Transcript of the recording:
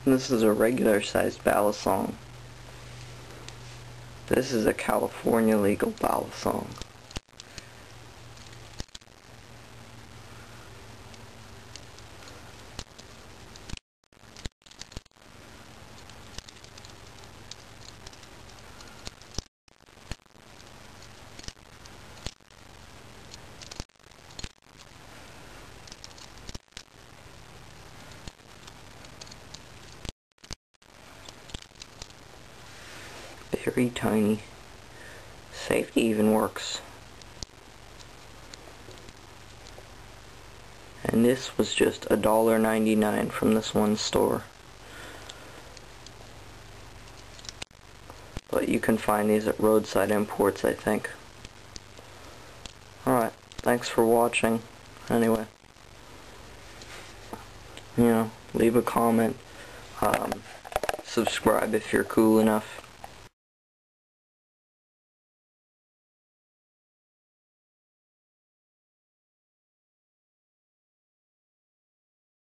This is a regular sized balisong. This is a California legal balisong. Very tiny. Safety even works. And this was just $1.99 from this one store. But you can find these at roadside imports, I think. Alright, thanks for watching. Anyway, leave a comment. Subscribe if you're cool enough.